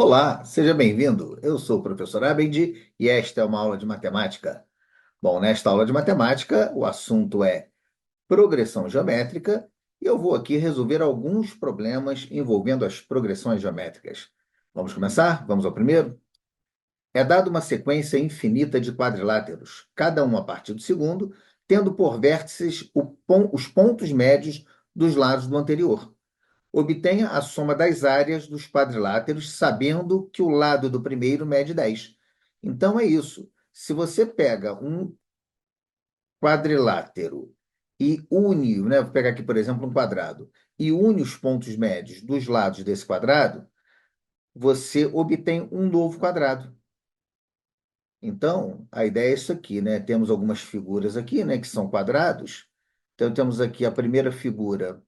Olá, seja bem-vindo. Eu sou o professor Abendi e esta é uma aula de matemática. Bom, nesta aula de matemática, o assunto é progressão geométrica e eu vou aqui resolver alguns problemas envolvendo as progressões geométricas. Vamos começar? Vamos ao primeiro? É dada uma sequência infinita de quadriláteros, cada um a partir do segundo, tendo por vértices os pontos médios dos lados do anterior. Obtenha a soma das áreas dos quadriláteros, sabendo que o lado do primeiro mede 10. Então é isso. Se você pega um quadrilátero e une, né, vou pegar aqui, por exemplo, um quadrado, e une os pontos médios dos lados desse quadrado, você obtém um novo quadrado. Então, a ideia é isso aqui, né? Temos algumas figuras aqui, né, que são quadrados. Então, temos aqui a primeira figura,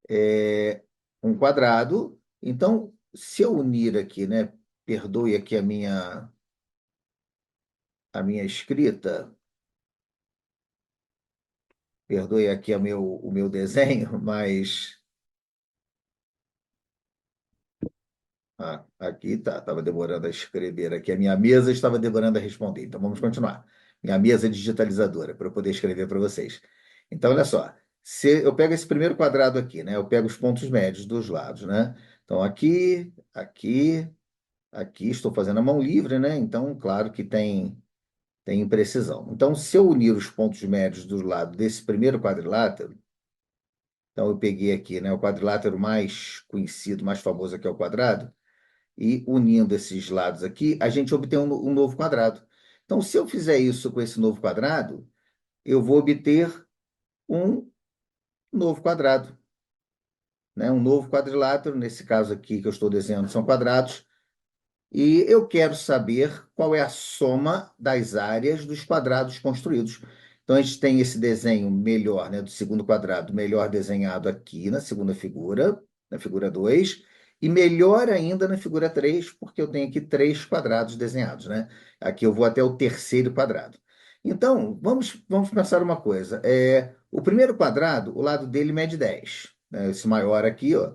é um quadrado. Então, se eu unir aqui, né, perdoe aqui a minha escrita, perdoe aqui o meu desenho, mas aqui tá, estava demorando a escrever aqui. A minha mesa estava demorando a responder. Então, vamos continuar. Minha mesa digitalizadora, para eu poder escrever para vocês. Então, olha só. Se eu pego esse primeiro quadrado aqui, né? Eu pego os pontos médios dos lados, né? Então, aqui, aqui, aqui, estou fazendo a mão livre, né? Então, claro que tem imprecisão. Então, se eu unir os pontos médios do lado desse primeiro quadrilátero, então eu peguei aqui, né, o quadrilátero mais conhecido, mais famoso aqui é o quadrado, e unindo esses lados aqui, a gente obtém um novo quadrado. Então, se eu fizer isso com esse novo quadrado, eu vou obter um novo quadrado, né? Um novo quadrilátero, nesse caso aqui que eu estou desenhando são quadrados, e eu quero saber qual é a soma das áreas dos quadrados construídos. Então, a gente tem esse desenho melhor, né, do segundo quadrado, melhor desenhado aqui na segunda figura, na figura 2, e melhor ainda na figura 3, porque eu tenho aqui três quadrados desenhados, né? Aqui eu vou até o terceiro quadrado. Então, vamos pensar uma coisa. O primeiro quadrado, o lado dele mede 10, né? Esse maior aqui, ó,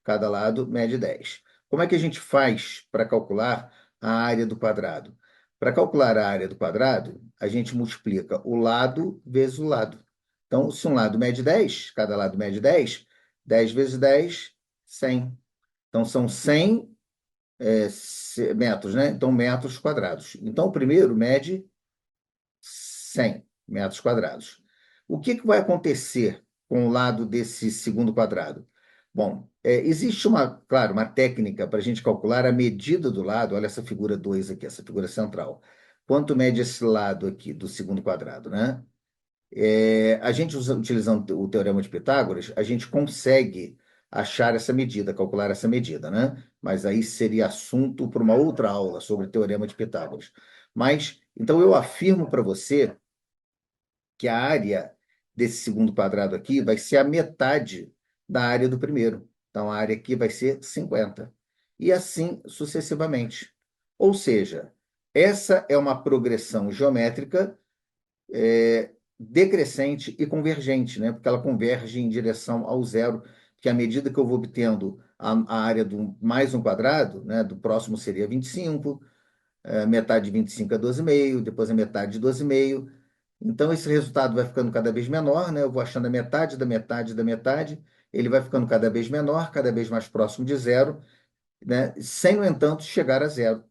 cada lado mede 10. Como é que a gente faz para calcular a área do quadrado? Para calcular a área do quadrado, a gente multiplica o lado vezes o lado. Então, se um lado mede 10, cada lado mede 10, 10 vezes 10, 100. Então, são 100 metros, né? Então, metros quadrados. Então, o primeiro mede 100 metros quadrados. O que vai acontecer com o lado desse segundo quadrado? Bom, existe claro, uma técnica para a gente calcular a medida do lado. Olha essa figura 2 aqui, essa figura central. Quanto mede esse lado aqui do segundo quadrado, né? A gente utilizando o teorema de Pitágoras, a gente consegue achar essa medida, calcular essa medida, né? Mas aí seria assunto para uma outra aula sobre o teorema de Pitágoras. Mas, então eu afirmo para você que a área desse segundo quadrado aqui vai ser a metade da área do primeiro. Então, a área aqui vai ser 50. E assim sucessivamente. Ou seja, essa é uma progressão geométrica decrescente e convergente, né? Porque ela converge em direção ao zero, porque à medida que eu vou obtendo a área do mais um quadrado, né? Do próximo seria 25, metade de 25 é 12,5, depois a metade de 12,5. Então, esse resultado vai ficando cada vez menor, né? Eu vou achando a metade da metade da metade, ele vai ficando cada vez menor, cada vez mais próximo de zero, né? Sem, no entanto, chegar a zero.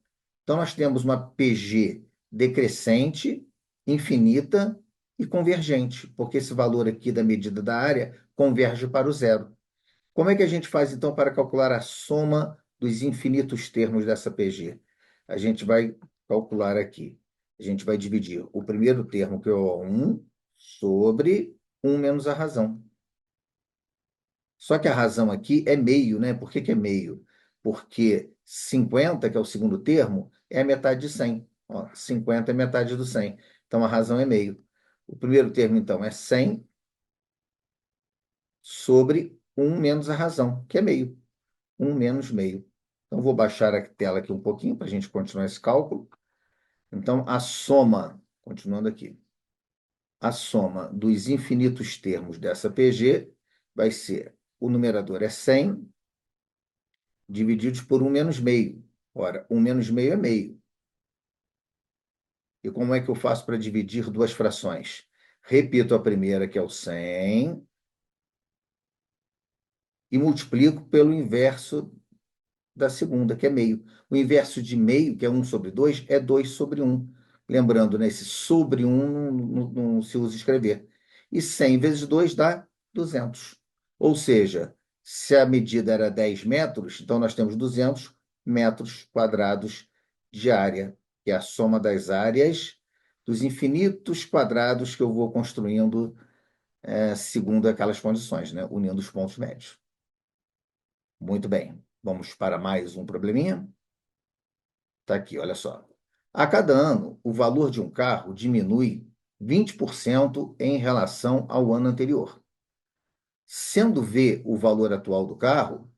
Então, nós temos uma PG decrescente, infinita e convergente, porque esse valor aqui da medida da área converge para o zero. Como é que a gente faz, então, para calcular a soma dos infinitos termos dessa PG? A gente vai calcular aqui. A gente vai dividir o primeiro termo, que é o 1, sobre 1 menos a razão. Só que a razão aqui é meio, né? Por que que é meio? Porque 50, que é o segundo termo, é a metade de 100. Ó, 50 é metade do 100. Então, a razão é meio. O primeiro termo, então, é 100 sobre 1 menos a razão, que é meio. 1 menos meio. Então, vou baixar a tela aqui um pouquinho para a gente continuar esse cálculo. Então, a soma, continuando aqui, a soma dos infinitos termos dessa PG vai ser, o numerador é 100, divididos por 1 menos meio. Ora, 1 menos meio é meio. E como é que eu faço para dividir duas frações? Repito a primeira, que é o 100, e multiplico pelo inverso da segunda, que é meio. O inverso de meio, que é 1/2, é 2/1. Lembrando, né, esse sobre 1 não se usa escrever. E 100 vezes 2 dá 200. Ou seja, se a medida era 10 metros, então nós temos 200 metros quadrados de área, que é a soma das áreas dos infinitos quadrados que eu vou construindo, segundo aquelas condições, né, unindo os pontos médios. Muito bem. Vamos para mais um probleminha? Está aqui, olha só. A cada ano, o valor de um carro diminui 20% em relação ao ano anterior. Sendo V o valor atual do carro,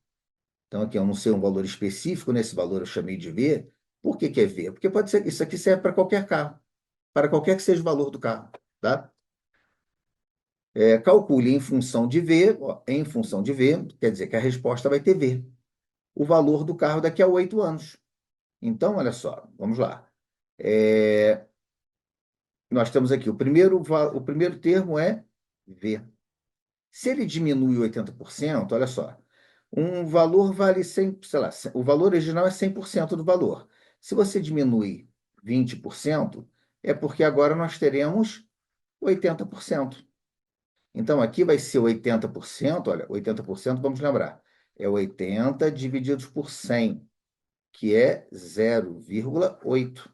então aqui eu não sei um valor específico, nesse valor eu chamei de V. Por que que é V? Porque pode ser, isso aqui serve para qualquer carro, para qualquer que seja o valor do carro, tá? Calcule em função de V, ó, em função de V, quer dizer que a resposta vai ter V, o valor do carro daqui a 8 anos. Então, olha só, vamos lá. É, Nós temos aqui o primeiro termo é V. Se ele diminui 80%, olha só, um valor vale 100, sei lá, o valor original é 100% do valor. Se você diminui 20%, é porque agora nós teremos 80%. Então, aqui vai ser 80%, olha, 80%, vamos lembrar, é 80 divididos por 100, que é 0,8.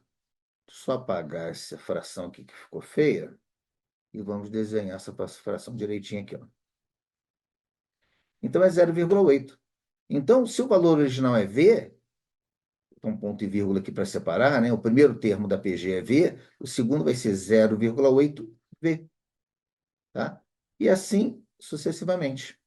Só apagar essa fração aqui que ficou feia. E vamos desenhar essa fração direitinho aqui, ó. Então, é 0,8. Então, se o valor original é V, então ponto e vírgula aqui para separar, né? O primeiro termo da PG é V, o segundo vai ser 0,8V, tá? E assim sucessivamente.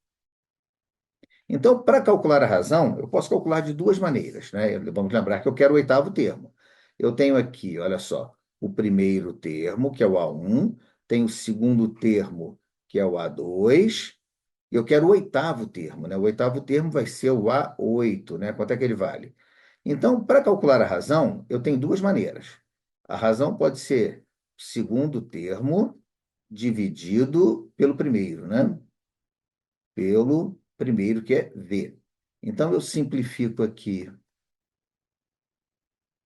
Então, para calcular a razão, eu posso calcular de duas maneiras, né? Vamos lembrar que eu quero o oitavo termo. Eu tenho aqui, olha só, o primeiro termo, que é o A1, tenho o segundo termo, que é o A2, e eu quero o oitavo termo, né? O oitavo termo vai ser o A8, né? Quanto é que ele vale? Então, para calcular a razão, eu tenho duas maneiras. A razão pode ser o segundo termo dividido pelo primeiro, né? Pelo primeiro, que é V. Então, eu simplifico aqui,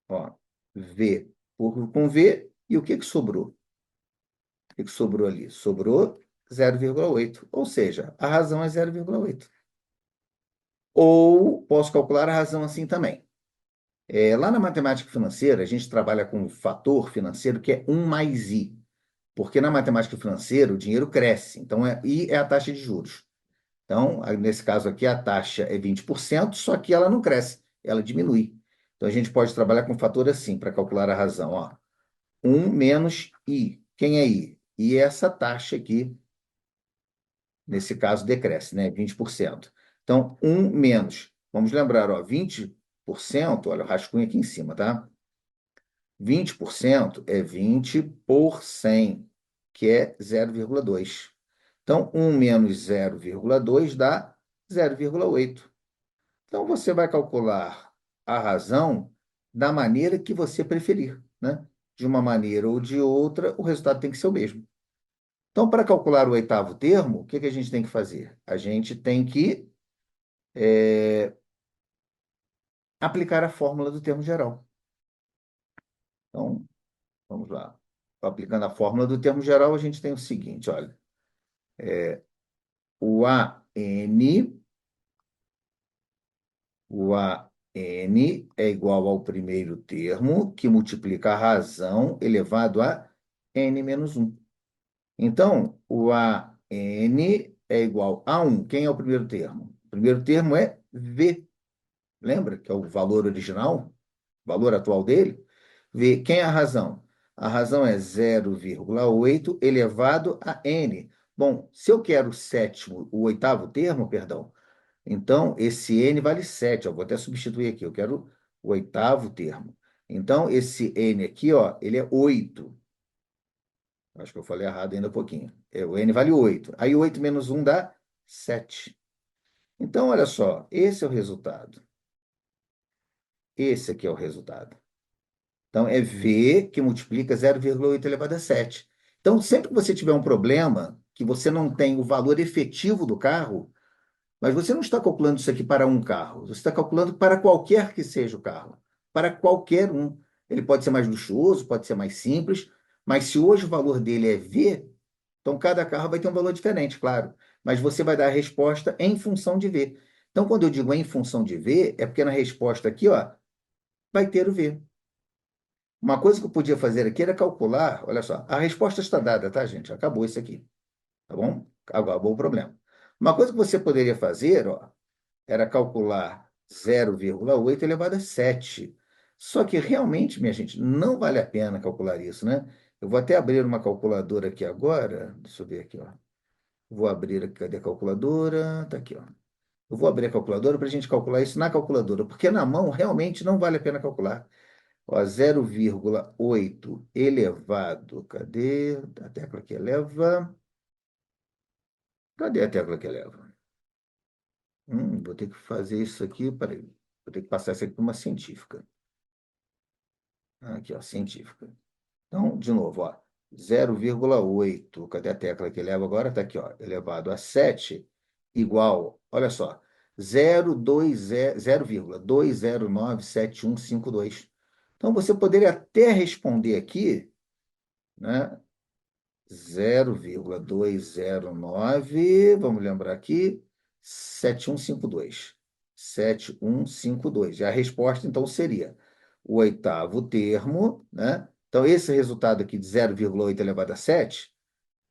ó, V com V, e o que que sobrou? O que que sobrou ali? Sobrou 0,8, ou seja, a razão é 0,8. Ou posso calcular a razão assim também. Lá na matemática financeira, a gente trabalha com um fator financeiro que é 1 mais I, porque na matemática financeira o dinheiro cresce, então I é a taxa de juros. Então, nesse caso aqui, a taxa é 20%, só que ela não cresce, ela diminui. Então, a gente pode trabalhar com um fator assim, para calcular a razão. Ó. 1 menos I. Quem é I? I é essa taxa aqui, nesse caso, decresce, né? 20%. Então, 1 menos, vamos lembrar, ó, 20%, olha o rascunho aqui em cima, tá? 20% é 20 por 100, que é 0,2. Então, 1 menos 0,2 dá 0,8. Então, você vai calcular a razão da maneira que você preferir, né? De uma maneira ou de outra, o resultado tem que ser o mesmo. Então, para calcular o oitavo termo, o que que a gente tem que fazer? A gente tem que aplicar a fórmula do termo geral. Então, vamos lá. Aplicando a fórmula do termo geral, a gente tem o seguinte, olha. O AN, o AN é igual ao primeiro termo, que multiplica a razão elevado a N menos 1. Então, o AN é igual a 1. Quem é o primeiro termo? O primeiro termo é V. Lembra que é o valor original? O valor atual dele? V. Quem é a razão? A razão é 0,8 elevado a N. Bom, se eu quero o oitavo termo, perdão, então esse N vale 7. Eu vou até substituir aqui. Eu quero o oitavo termo. Então, esse N aqui, ó, ele é 8. Acho que eu falei errado ainda um pouquinho. O N vale 8. Aí 8 menos 1 dá 7. Então, olha só, esse é o resultado. Esse aqui é o resultado. Então, é V que multiplica 0,8 elevado a 7. Então, sempre que você tiver um problema, que você não tem o valor efetivo do carro, mas você não está calculando isso aqui para um carro, você está calculando para qualquer que seja o carro, para qualquer um. Ele pode ser mais luxuoso, pode ser mais simples, mas se hoje o valor dele é V, então cada carro vai ter um valor diferente, claro. Mas você vai dar a resposta em função de V. Então, quando eu digo em função de V, é porque na resposta aqui, ó, vai ter o V. Uma coisa que eu podia fazer aqui era calcular, olha só, a resposta está dada, tá, gente? Acabou isso aqui, tá bom? Acabou o problema. Uma coisa que você poderia fazer, ó, era calcular 0,8 elevado a 7. Só que realmente, minha gente, não vale a pena calcular isso, né? Eu vou até abrir uma calculadora aqui agora. Deixa eu ver aqui, ó. Vou abrir aqui, cadê a calculadora? Tá aqui, ó. Eu vou abrir a calculadora para a gente calcular isso na calculadora, porque na mão realmente não vale a pena calcular. Ó, 0,8 elevado. Cadê a tecla que eleva? Cadê a tecla que eleva? Vou ter que fazer isso aqui. Peraí. Vou ter que passar isso aqui para uma científica. Aqui, ó, científica. Então, de novo, ó, 0,8. Cadê a tecla que eleva agora? Está aqui, ó, elevado a 7 igual, olha só, 0,2097152. Então, você poderia até responder aqui, né? 0,209, vamos lembrar aqui, 7152. 7152. E a resposta, então, seria o oitavo termo, né? Então, esse resultado aqui de 0,8 elevado a 7,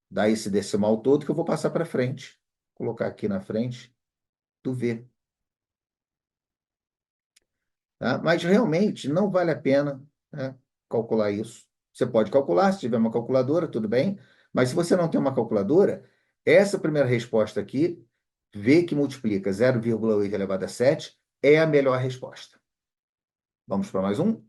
dá esse decimal todo que eu vou passar para frente. Vou colocar aqui na frente do V. Tá? Mas realmente não vale a pena, né, calcular isso. Você pode calcular, se tiver uma calculadora, tudo bem, mas se você não tem uma calculadora, essa primeira resposta aqui, V que multiplica 0,8 elevado a 7, é a melhor resposta. Vamos para mais um?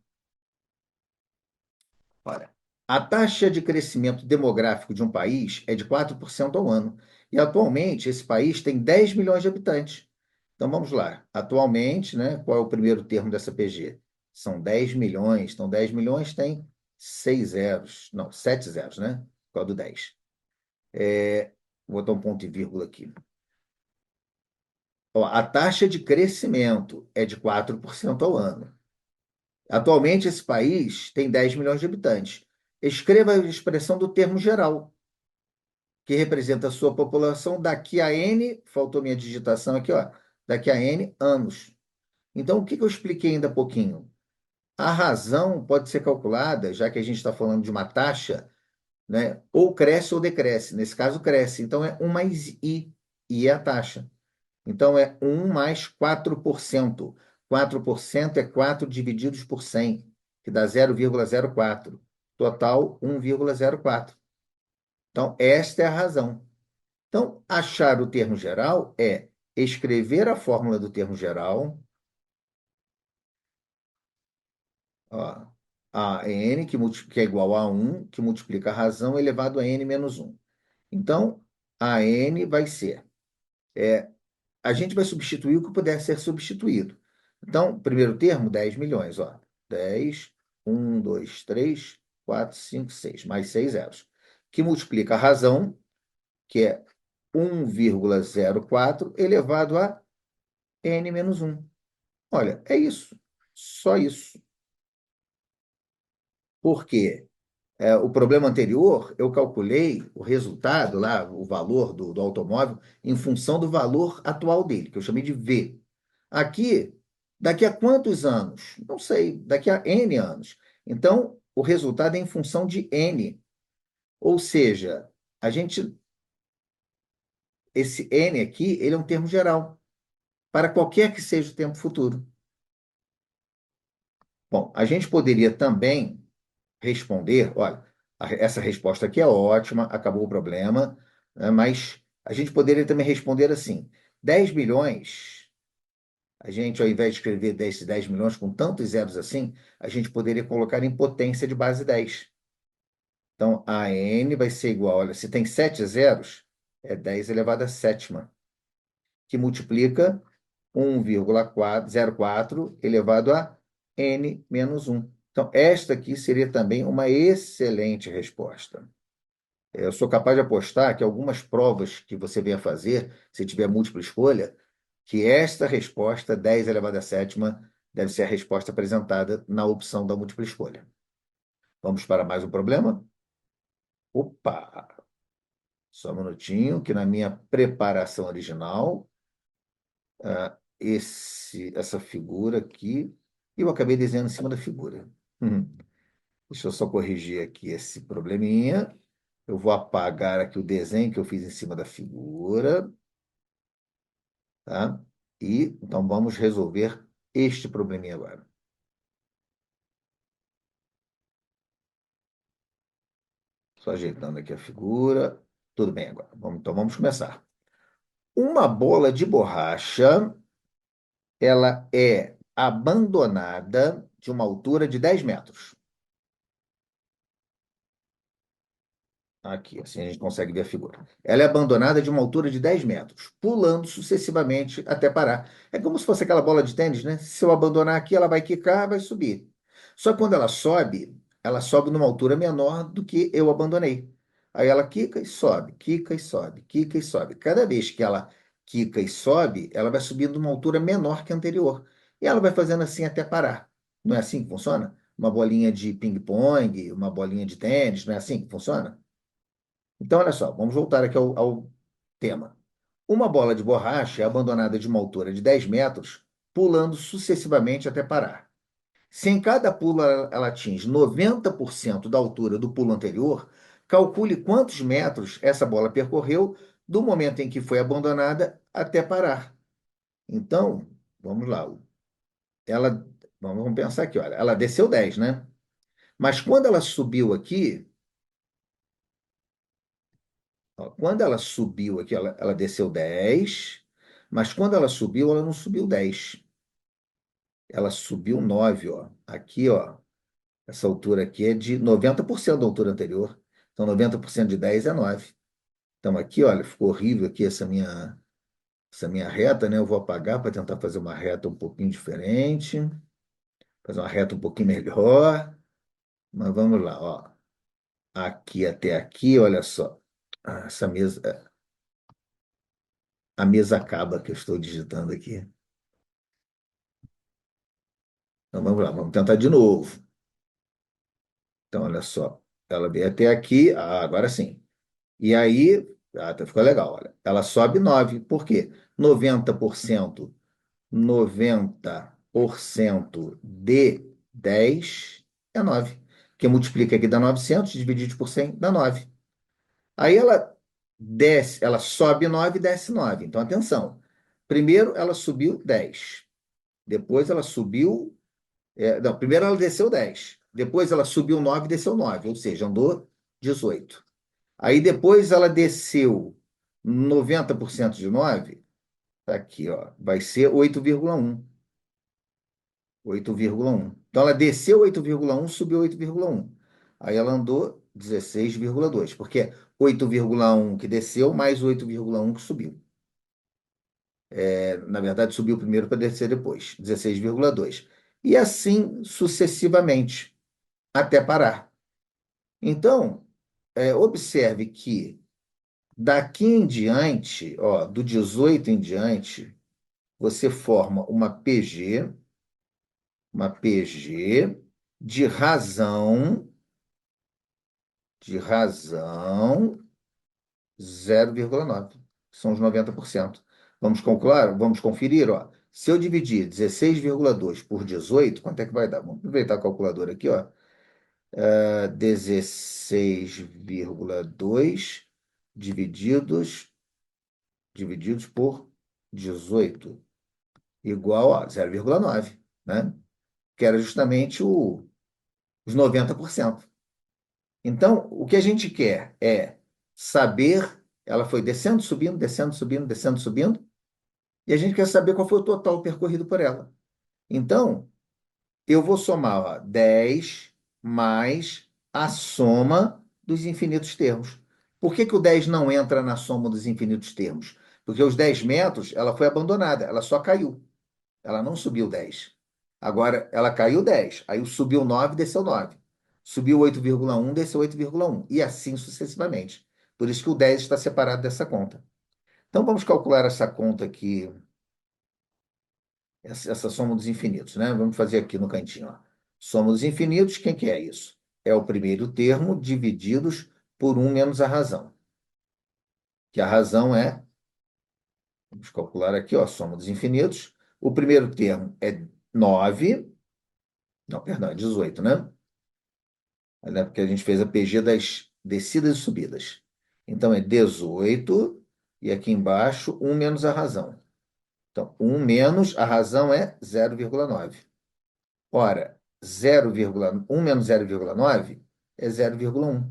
Ora, a taxa de crescimento demográfico de um país é de 4% ao ano. E atualmente esse país tem 10 milhões de habitantes. Então vamos lá. Atualmente, né, qual é o primeiro termo dessa PG? São 10 milhões. Então 10 milhões tem 6 zeros. Não, 7 zeros, né? Qual do 10? Vou botar um ponto e vírgula aqui. Ó, a taxa de crescimento é de 4% ao ano. Atualmente, esse país tem 10 milhões de habitantes. Escreva a expressão do termo geral, que representa a sua população daqui a N, faltou minha digitação aqui, ó, daqui a N anos. Então, o que eu expliquei ainda há pouquinho? A razão pode ser calculada, já que a gente está falando de uma taxa, né? Ou cresce ou decresce. Nesse caso, cresce. Então, é 1 mais I é a taxa. Então, é 1 mais 4%. 4% é 4 divididos por 100, que dá 0,04. Total, 1,04. Então, esta é a razão. Então, achar o termo geral é escrever a fórmula do termo geral, ó, a n, que é igual a 1, que multiplica a razão elevado a n menos 1. Então, a n vai ser a gente vai substituir o que puder ser substituído. Então, primeiro termo, 10 milhões. Ó. 10, 1, 2, 3, 4, 5, 6, mais 6 zeros. Que multiplica a razão, que é 1,04 elevado a n menos 1. Olha, é isso. Só isso. Por quê? O problema anterior, eu calculei o resultado lá, o valor do automóvel, em função do valor atual dele, que eu chamei de V. Aqui, daqui a quantos anos? Não sei, daqui a N anos. Então, o resultado é em função de N. Ou seja, a gente, esse N aqui, ele é um termo geral, para qualquer que seja o tempo futuro. Bom, a gente poderia também responder, olha, essa resposta aqui é ótima, acabou o problema, né, mas a gente poderia também responder assim: 10 milhões, a gente, ao invés de escrever 10 milhões com tantos zeros assim, a gente poderia colocar em potência de base 10. Então, a n vai ser igual, olha, se tem 7 zeros, é 10 elevado a sétima, que multiplica 1,04 elevado a n menos 1. Então, esta aqui seria também uma excelente resposta. Eu sou capaz de apostar que algumas provas que você venha fazer, se tiver múltipla escolha, que esta resposta, 10 elevado à sétima, deve ser a resposta apresentada na opção da múltipla escolha. Vamos para mais um problema? Opa! Só um minutinho, que na minha preparação original, essa figura aqui, eu acabei desenhando em cima da figura. Deixa eu só corrigir aqui esse probleminha. Eu vou apagar aqui o desenho que eu fiz em cima da figura, tá? E então vamos resolver este probleminha agora. Só ajeitando aqui a figura. Tudo bem agora. Então vamos começar. Uma bola de borracha, ela é abandonada de uma altura de 10 metros. Aqui, assim a gente consegue ver a figura. Ela é abandonada de uma altura de 10 metros, pulando sucessivamente até parar. É como se fosse aquela bola de tênis, né? Se eu abandonar aqui, ela vai quicar, vai subir. Só que quando ela sobe numa altura menor do que eu abandonei. Aí ela quica e sobe, quica e sobe, quica e sobe. Cada vez que ela quica e sobe, ela vai subindo numa altura menor que a anterior. E ela vai fazendo assim até parar. Não é assim que funciona? Uma bolinha de ping-pong, uma bolinha de tênis, não é assim que funciona? Então, olha só, vamos voltar aqui ao tema. Uma bola de borracha é abandonada de uma altura de 10 metros, pulando sucessivamente até parar. Se em cada pulo ela atinge 90% da altura do pulo anterior, calcule quantos metros essa bola percorreu do momento em que foi abandonada até parar. Então, vamos lá. Ela, vamos pensar aqui, olha, ela desceu 10, né? Mas quando ela subiu aqui, ó, quando ela subiu aqui, ela desceu 10, mas quando ela subiu, ela não subiu 10. Ela subiu 9, ó. Aqui, ó, essa altura aqui é de 90% da altura anterior. Então, 90% de 10 é 9. Então, aqui, olha, ficou horrível aqui essa minha reta, né? Eu vou apagar para tentar fazer uma reta um pouquinho diferente, fazer uma reta um pouquinho melhor. Mas vamos lá, ó. Aqui até aqui, olha só. Essa mesa, a mesa acaba que eu estou digitando aqui. Então vamos lá, vamos tentar de novo. Então, olha só. Ela veio até aqui, agora sim. E aí, ficou legal, olha. Ela sobe 9. Por quê? 90% de 10 é 9. Que multiplica aqui dá 900, dividido por 100 dá 9. Aí ela desce, ela sobe 9 e desce 9. Então, atenção. Primeiro ela subiu 10. Depois ela subiu. Não, primeiro ela desceu 10. Depois ela subiu 9 e desceu 9. Ou seja, andou 18. Aí depois ela desceu 90% de 9. Tá aqui, ó, vai ser 8,1. 8,1. Então ela desceu 8,1, subiu 8,1. Aí ela andou 16,2, porque é 8,1 que desceu mais 8,1 que subiu. Na verdade, subiu primeiro para descer depois, 16,2. E assim sucessivamente, até parar. Então, observe que daqui em diante, ó, do 18 em diante, você forma uma PG de razão 0,9. São os 90%. Vamos calcular? Vamos conferir, ó. Se eu dividir 16,2 por 18, quanto é que vai dar? Vamos aproveitar a calculadora aqui, ó. 16,2 divididos por 18, igual a 0,9, né? Que era justamente os 90%. Então, o que a gente quer é saber, ela foi descendo, subindo, descendo, subindo, descendo, subindo, e a gente quer saber qual foi o total percorrido por ela. Então, eu vou somar, ó, 10 mais a soma dos infinitos termos. Por que que o 10 não entra na soma dos infinitos termos? Porque os 10 metros, ela foi abandonada, ela só caiu. Ela não subiu 10. Agora ela caiu 10, aí subiu 9, desceu 9. Subiu 8,1, desceu 8,1. E assim sucessivamente. Por isso que o 10 está separado dessa conta. Então vamos calcular essa conta aqui, essa soma dos infinitos, né? Vamos fazer aqui no cantinho, ó. Soma dos infinitos, quem que é isso? É o primeiro termo divididos por um menos a razão. Que a razão é, vamos calcular aqui, ó, soma dos infinitos. O primeiro termo é 9, não, perdão, é 18, né? Né? Porque a gente fez a PG das descidas e subidas. Então é 18, e aqui embaixo, um menos a razão. Então, um menos a razão é 0,9. Ora, 0,1 menos 0,9 é 0,1.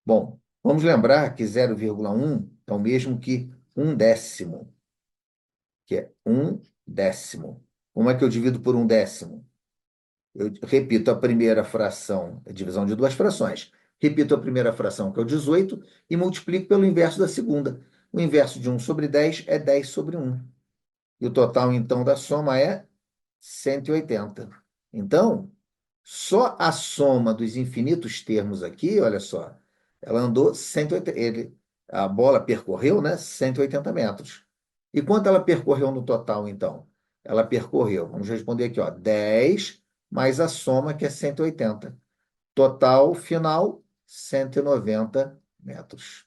Bom, vamos lembrar que 0,1 é o mesmo que um décimo, que é um décimo. Como é que eu divido por um décimo? Eu repito a primeira fração, a divisão de duas frações. Repito a primeira fração, que é o 18, e multiplico pelo inverso da segunda. O inverso de 1 sobre 10 é 10 sobre 1. E o total, então, da soma é 180. Então, só a soma dos infinitos termos aqui, olha só, ela andou 180, a bola percorreu, né, 180 metros. E quanto ela percorreu no total, então? Ela percorreu, vamos responder aqui, ó, 10 mais a soma, que é 180. Total final, 190 metros.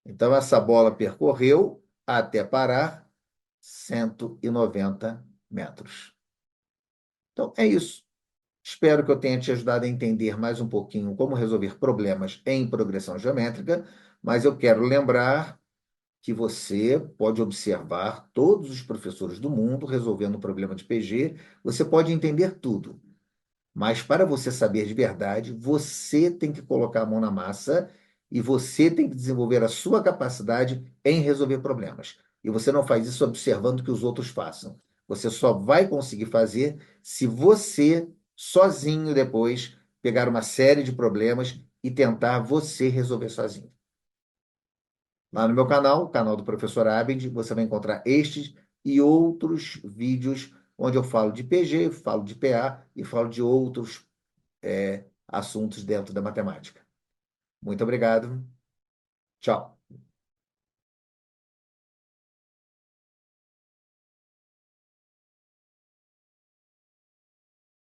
Então, essa bola percorreu até parar 190 metros. Então, é isso. Espero que eu tenha te ajudado a entender mais um pouquinho como resolver problemas em progressão geométrica, mas eu quero lembrar que você pode observar todos os professores do mundo resolvendo o problema de PG, você pode entender tudo. Mas para você saber de verdade, você tem que colocar a mão na massa e você tem que desenvolver a sua capacidade em resolver problemas. E você não faz isso observando que os outros façam. Você só vai conseguir fazer se você, sozinho, depois, pegar uma série de problemas e tentar você resolver sozinho. Lá no meu canal, o canal do Professor Abend, você vai encontrar estes e outros vídeos onde eu falo de PG, falo de PA e falo de outros assuntos dentro da matemática. Muito obrigado. Tchau.